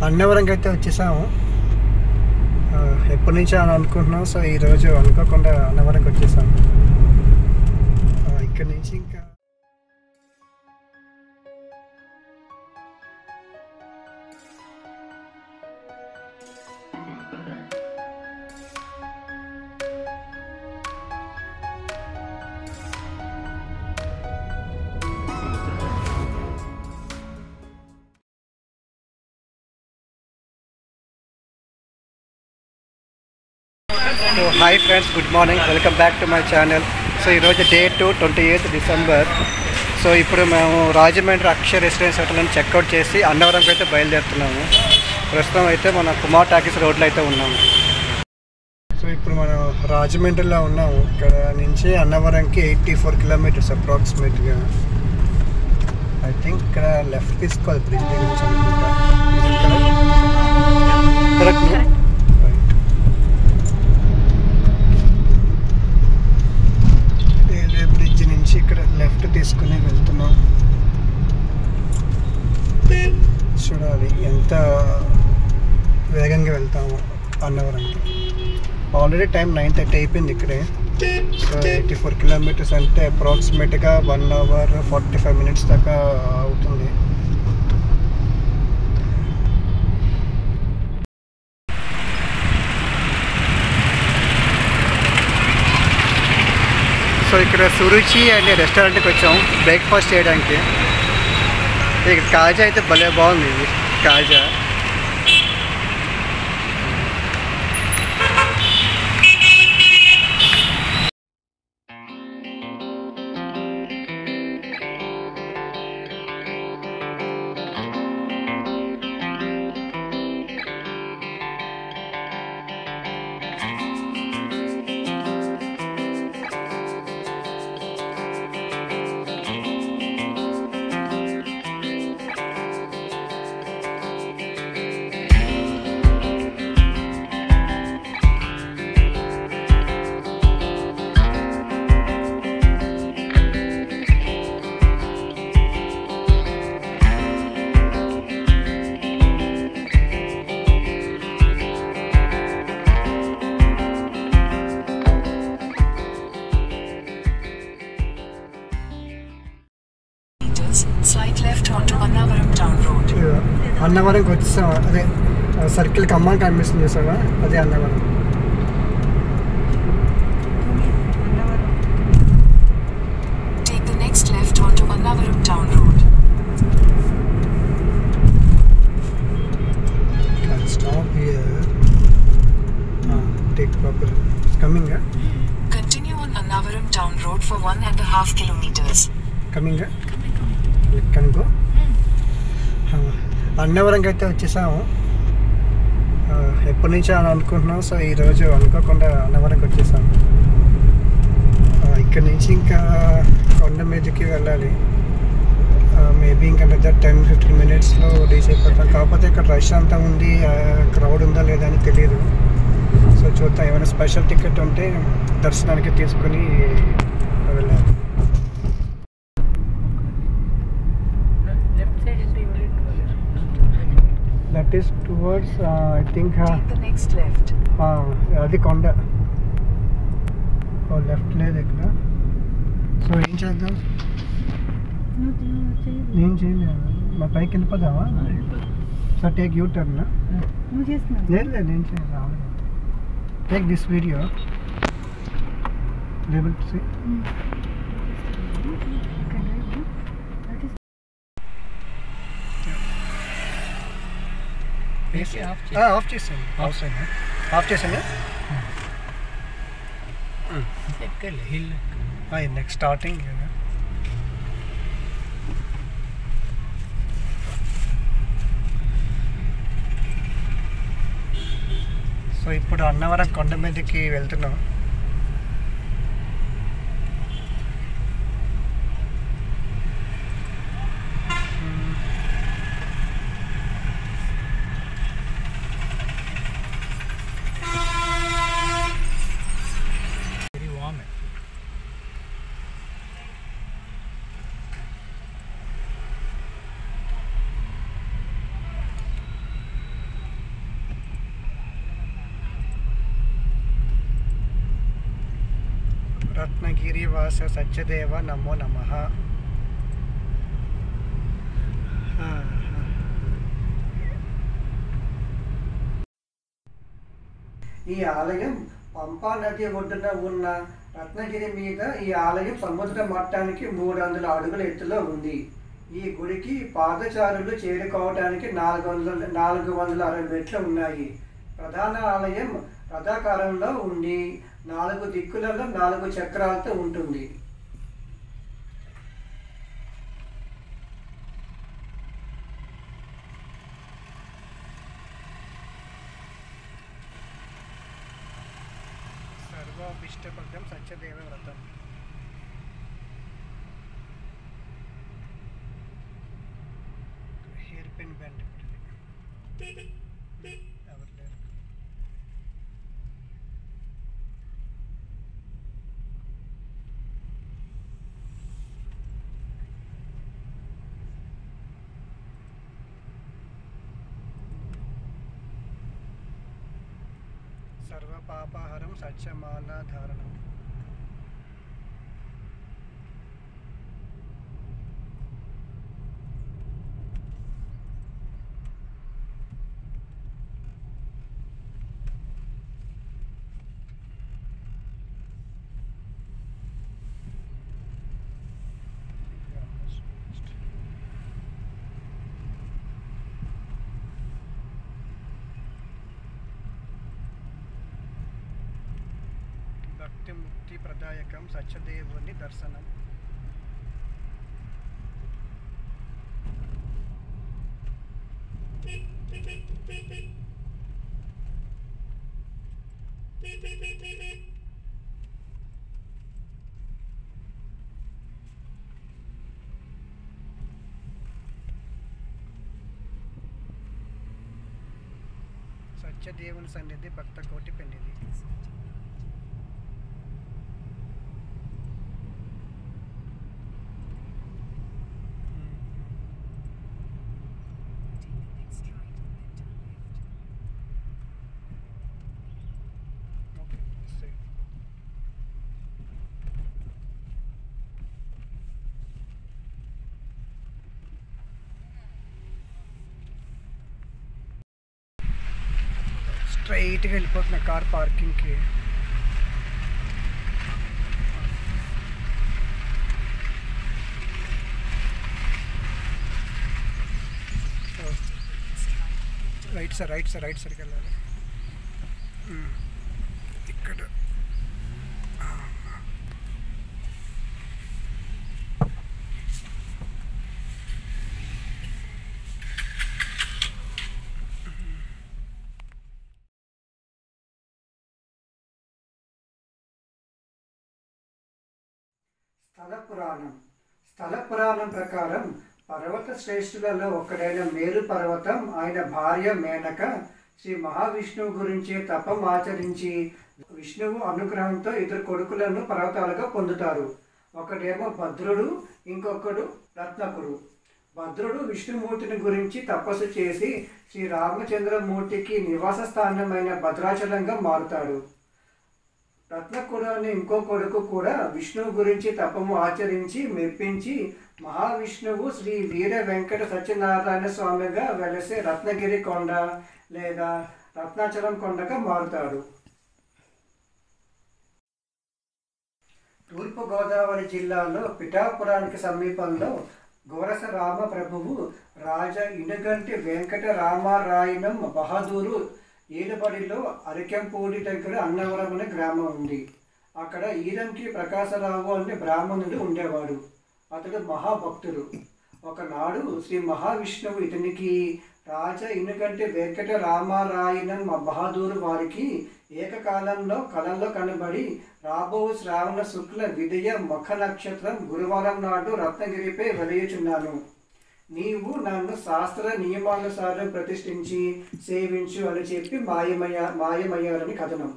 అన్నవరంకి అయితే వచ్చేసాము. ఎప్పటి నుంచో అని అనుకుంటున్నాం. సో ఈరోజు అనుకోకుండా అన్నవరంకి వచ్చేసాము. ఇక్కడి నుంచి ఇంకా hi friends, good morning, welcome back to my channel. So ఈరోజు డేట్ 28th December. సో ఇప్పుడు మేము రాజమండ్రి అక్షయ రెసిడెన్స్ హోటల్ని చెక్అవుట్ చేసి అన్నవరంకి అయితే బయలుదేరుతున్నాము. ప్రస్తుతం అయితే మన కుమార్ టాకీస్ రోడ్లో అయితే ఉన్నాము. సో ఇప్పుడు మనం రాజమండ్రిలో ఉన్నాము. ఇక్కడ నుంచి అన్నవరంకి 84 kilometers అప్రాక్సిమేట్గా. ఐ థింక్ ఇక్కడ లెఫ్ట్ తీసుకోవాలి బ్రిడ్జ్ నుంచి అనుకుంటా. కరెక్ట్. బ్రిడ్జ్ నుంచి ఇక్కడ లెఫ్ట్ తీసుకుని వెళ్తున్నాం. చూడాలి ఎంత వేగంగా వెళ్తాము అన్నవరంకి. ఆల్రెడీ టైం 9:30 అయిపోయింది ఇక్కడే. సో 84 kilometers అంటే అప్రాక్సిమేట్గా 1 hour 45 minutes దాకా అవుతుంది. సో ఇక్కడ సురుచి అనే రెస్టారెంట్కి వచ్చాం బ్రేక్ఫాస్ట్ చేయడానికి. ఇక్కడ కాజా అయితే భలే బాగుంది. ఇది కాజా. అన్నవరంకి వచ్చేసాం. అదే సర్కిల్ కమ్మం కనిపిస్తుంది చూసావా, అదే Annavaram. Stop here. Take proper. It's coming. Continue on Annavaram Town Road for 1.5 kilometers. Coming. Can go. అన్నవరంకి అయితే వచ్చేసాము. ఎప్పటి నుంచో అని అనుకుంటున్నాం. సో ఈరోజు అనుకోకుండా అన్నవరంకి వచ్చేసాము. ఇక్కడి నుంచి ఇంకా కొండ మీదకి వెళ్ళాలి. మేబీ ఇంకా 10-15 minutesలో రీచ్ అయిపోతాం. కాకపోతే ఇక్కడ రష్ అంతా ఉంది, క్రౌడ్ ఉందా లేదా అని తెలియదు. సో చూద్దాం, ఏమైనా స్పెషల్ టికెట్ ఉంటే దర్శనానికి తీసుకొని వెళ్ళాలి. That is towards I think take the next left. అది కొండ. లెఫ్ట్ లేదు ఇక్కడ. సో ఏం చేద్దాం? నేను చేయలేదు. మా పైకి వెళ్ళిపోదామా? So take U turn. లేదు నేను చేయలేదు. Take this video label to see. Off చేసాను. Next starting. సో ఇప్పుడు అన్నవరం కొండ మీదకి వెళ్తున్నాం. రత్నగిరివాస సత్యదేవ నమో నమః. ఈ ఆలయం పంపా నది ఒడ్డున ఉన్న రత్నగిరి మీద ఈ ఆలయం సముద్ర మట్టానికి 300 అడుగుల ఎత్తులో ఉంది. ఈ గుడికి పాదచారులు చేరుకోవడానికి 460 మెట్లు ఉన్నాయి. ప్రధాన ఆలయం రథాకారంలో ఉండి 4 దిక్కులలో 4 చక్రాలతో ఉంటుంది. సర్వాభిష్టప్రదం సత్యదేవ వ్రతం. హెయిర్ పిన్ బెండ్ ఎవరు లేరు. సర్వపాపహరం సత్యమాల ధారణం. భక్తి ముక్తి ప్రదాయకం సత్యదేవుని దర్శనం. సత్యదేవుని సన్నిధి భక్త కోటి పెన్నిది. స్ట్రైట్గా వెళ్ళిపోతున్నా కార్ పార్కింగ్కి. రైట్ సైడ్కి వెళ్ళాలి. ఇక్కడ స్థల పురాణం ప్రకారం పర్వత శ్రేష్ఠులలో ఒకడైన మేరు పర్వతం ఆయన భార్య మేనక శ్రీ మహావిష్ణువు గురించి తపం ఆచరించి విష్ణువు అనుగ్రహంతో 2 కొడుకులను పర్వతాలుగా పొందుతారు. ఒకడేమో భద్రుడు, ఇంకొకడు రత్నకుడు. భద్రుడు విష్ణుమూర్తిని గురించి తపస్సు చేసి శ్రీ రామచంద్రమూర్తికి నివాస స్థానమైన భద్రాచలంగా మారుతాడు. రత్నకుడు ఇంకో కొడుకు కూడా విష్ణువు గురించి తపము ఆచరించి మెప్పించి మహావిష్ణువు శ్రీ వీర వెంకట సత్యనారాయణ స్వామిగా వెలసే రత్నగిరి కొండ లేదా రత్నాచలం కొండగా మారుతాడు. తూర్పుగోదావరి జిల్లాలో పిఠాపురానికి సమీపంలో గోరస రామ ప్రభువు రాజా ఇనుగంటి వెంకట రామారాయణం బహదూరు ఏలుబడిలో అరికెంపూడి దగ్గర అన్నవరం అనే గ్రామం ఉంది. అక్కడ ఈరంకి ప్రకాశరావు అనే బ్రాహ్మణుడు ఉండేవాడు. అతడు మహాభక్తుడు. ఒకనాడు శ్రీ మహావిష్ణువు ఇతనికి రాజా ఇనుగంటి వెంకట రామారాయణం బహదూరు వారికి ఏకకాలంలో కళల్లో కనబడి రాబో శ్రావణ శుక్ల విదయ మఖ నక్షత్రం గురువారం నాడు రత్నగిరిపై వెలియుచున్నాను. నీవు నన్ను శాస్త్ర నియమానుసారం ప్రతిష్ఠించి సేవించు అని చెప్పి మాయమయ్యారని కథనం.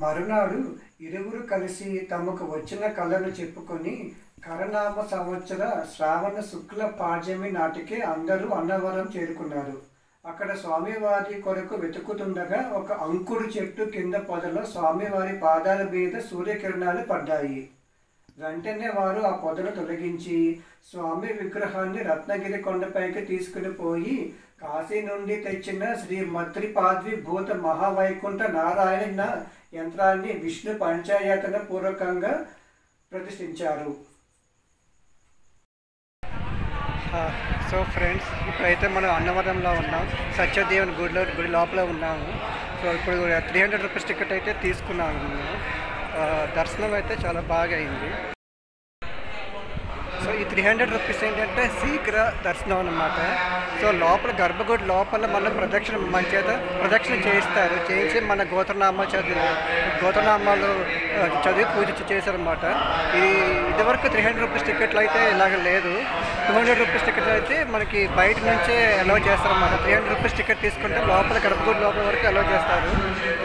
మరునాడు ఇరువురు కలిసి తమకు వచ్చిన కళను చెప్పుకొని కరనామ సంవత్సర శ్రావణ శుక్ల పాడ్యమి నాటికే అందరూ అన్నవరం చేరుకున్నారు. అక్కడ స్వామివారి కొరకు వెతుకుతుండగా ఒక అంకుడు చెట్టు కింద పొదలో స్వామివారి పాదాల మీద సూర్యకిరణాలు పడ్డాయి. వెంటనే వారు ఆ పొదను తొలగించి స్వామి విగ్రహాన్ని రత్నగిరి కొండపైకి తీసుకుని పోయి కాశీ నుండి తెచ్చిన శ్రీ మద్రిపాద్వి భూత మహావైకుంఠ నారాయణ యంత్రాన్ని విష్ణు పంచాయతన పూర్వకంగా ప్రతిష్ఠించారు. సో ఫ్రెండ్స్, ఇప్పుడైతే మనం అన్నవరంలో ఉన్నాం. సత్యదేవుని గుడి లోపల ఉన్నాము. సో ఇప్పుడు 300 రూపీస్ టికెట్ అయితే తీసుకున్నాము. దర్శనం అయితే చాలా బాగా అయింది. సో ఈ 300 రూపీస్ ఏంటంటే శీఘ్ర దర్శనం అన్నమాట. సో లోపల గర్భగుడి లోపల మనం మన చేత ప్రదక్షిణ చేయిస్తారు. చేయించి మన గోత్రనామాలు చదివి పూజ చేశారనమాట. ఇదివరకు 300 రూపీస్ టికెట్లు అయితే ఇలాగ లేదు. 200 రూపీస్ టికెట్ అయితే మనకి బయట నుంచే అలౌ చేస్తారన్నమాట. 300 రూపీస్ టికెట్ తీసుకుంటే లోపల గర్భగుడి లోపల వరకు అలౌ చేస్తారు.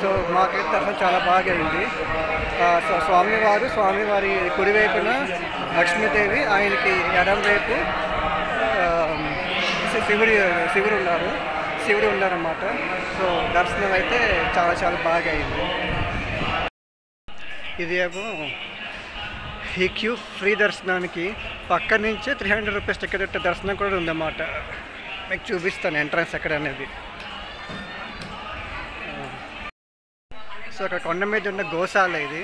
సో మాకైతే దర్శనం చాలా బాగా అయింది. సో స్వామివారి కుడివైపున లక్ష్మీదేవి, ఆయనకి ఎడం వైపు శివుడు ఉన్నారన్నమాట. సో దర్శనం అయితే చాలా చాలా బాగా అయింది. ఇదేమో ఈ క్యూ ఫ్రీ దర్శనానికి పక్క నుంచే 300 రూపీస్ టికెట్ దర్శనం కూడా ఉందన్నమాట. మీకు చూపిస్తాను ఎంట్రన్స్ ఎక్కడ అనేది. సో అక్కడ కొండ మీద ఉన్న గోశాల ఇది.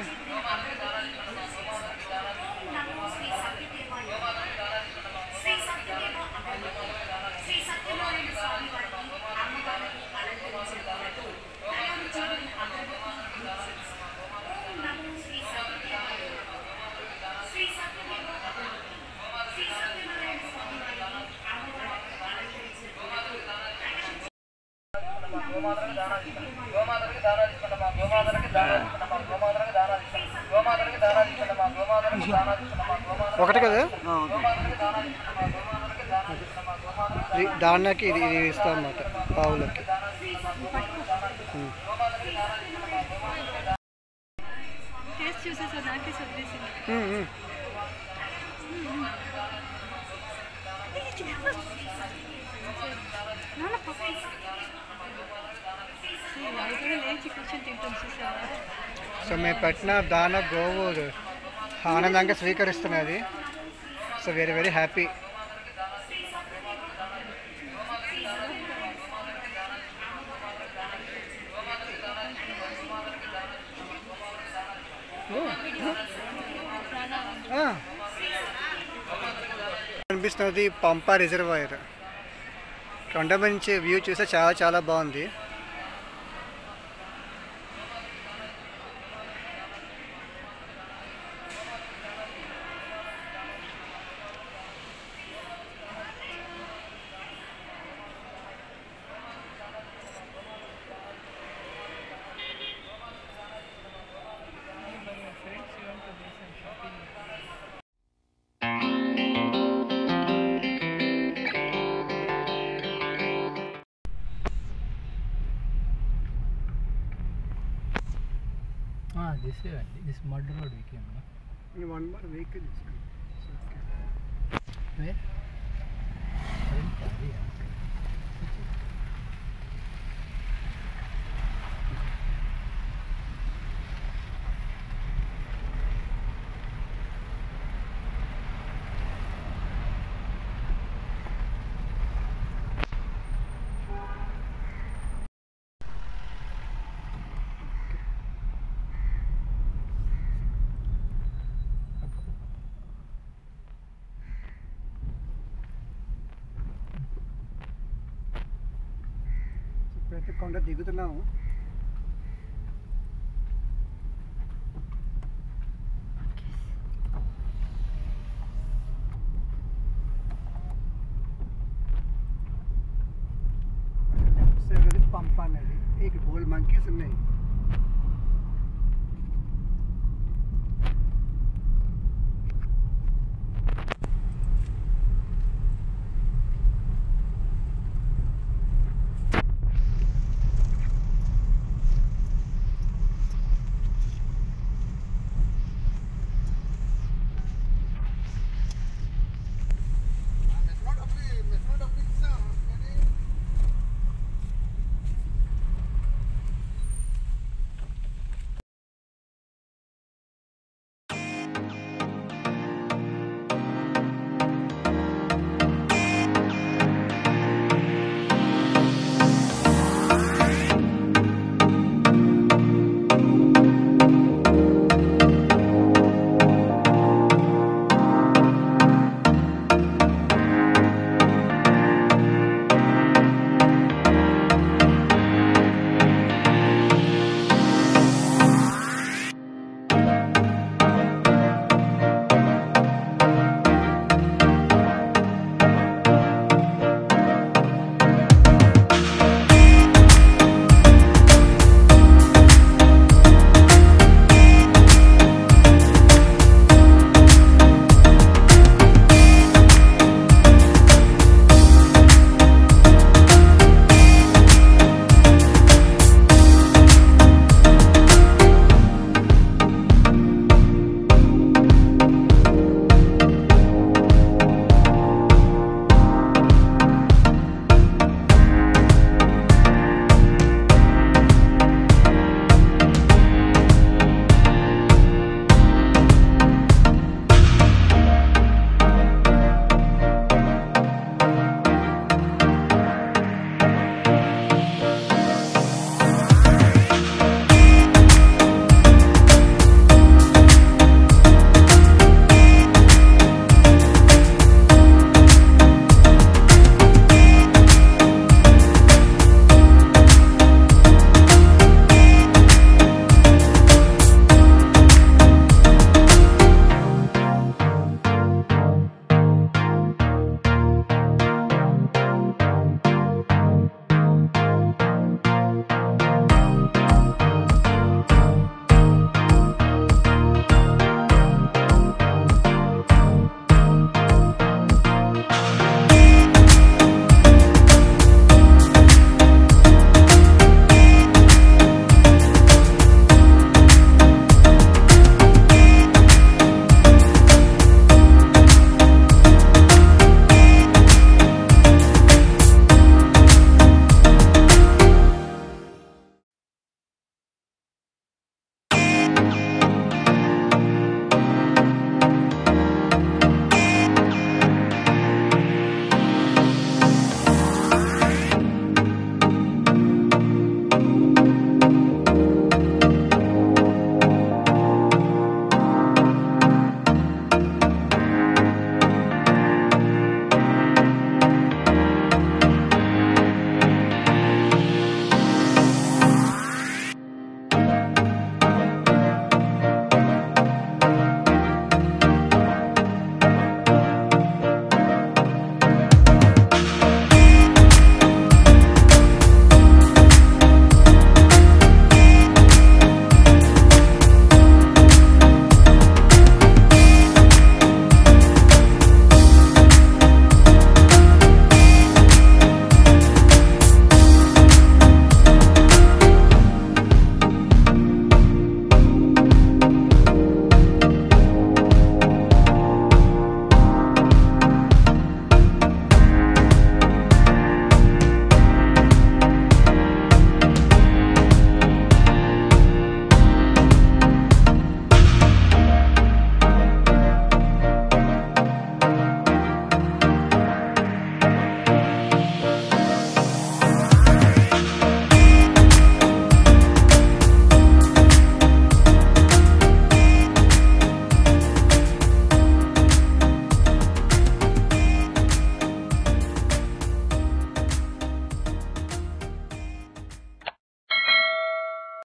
ఒకటి కదా దానికి ఇది ఇస్తాం అన్నమాట ఆవులకి. సో మేము పెట్టిన దాన గోవు ఆనందంగా స్వీకరిస్తున్నది. So very very happy. కనిపిస్తున్నది పంపా రిజర్వాయర్. కొండ నుంచి వ్యూ చూస్తే చాలా చాలా బాగుంది. This mud road we came. No? One more vehicle is coming. Okay. Where? ఇప్పుడైతే కొండ దిగుతున్నాము. పంప అనేది ఇక్కడ బోల్డ్ మంకీస్ ఉన్నాయి.